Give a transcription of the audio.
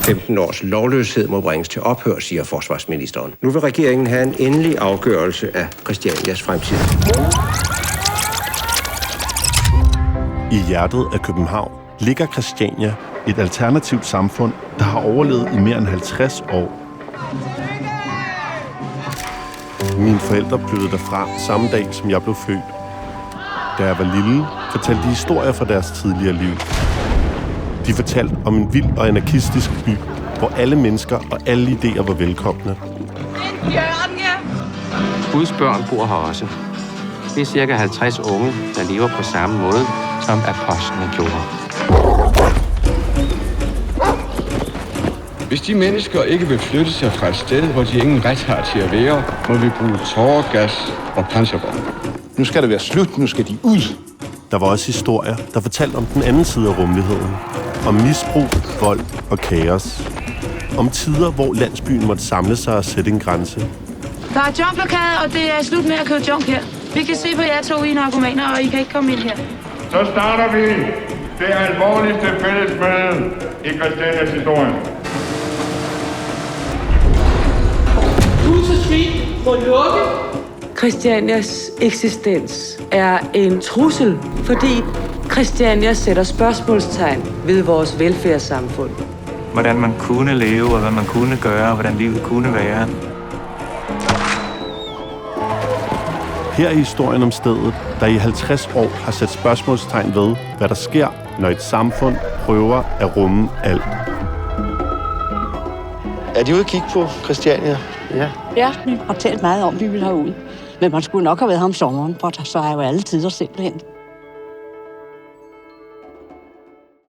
15 års lovløshed må bringes til ophør, siger forsvarsministeren. Nu vil regeringen have en endelig afgørelse af Christianias fremtid. I hjertet af København ligger Christiania, et alternativt samfund, der har overlevet i mere end 50 år. Mine forældre flyttede derfra samme dag, som jeg blev født. Da jeg var lille, fortalte de historier fra deres tidligere liv. De fortalte om en vild og anarkistisk by, hvor alle mennesker og alle idéer var velkomne. Guds børn bor her også. Det er cirka 50 unge, der lever på samme måde, som apostlene gjorde. Hvis de mennesker ikke vil flytte sig fra et sted, hvor de ingen ret har til at være, må vi bruge tåregas og panservogn. Nu skal det være slut, nu skal de ud. Der var også historier, der fortalte om den anden side af rummeligheden. Om misbrug, vold og kaos. Om tider, hvor landsbyen måtte samle sig og sætte en grænse. Der er junkblokade, og det er slut med at købe junk her. Vi kan se på jer to, I narkomaner, og I kan ikke komme ind her. Så starter vi det alvorligste fællesmøde i Christianias historie. Huset Street må lukke. Christianias eksistens er en trussel, fordi Christiania sætter spørgsmålstegn ved vores velfærdssamfund. Hvordan man kunne leve, og hvad man kunne gøre, og hvordan livet kunne være. Her er historien om stedet, der i 50 år har sat spørgsmålstegn ved, hvad der sker, når et samfund prøver at rumme alt. Er de ude at kigge på Christiania? Ja. Ja, vi har talt meget om, vi vil have ud. Men man skulle nok have været her om sommeren, for så er jo alle tider simpelthen.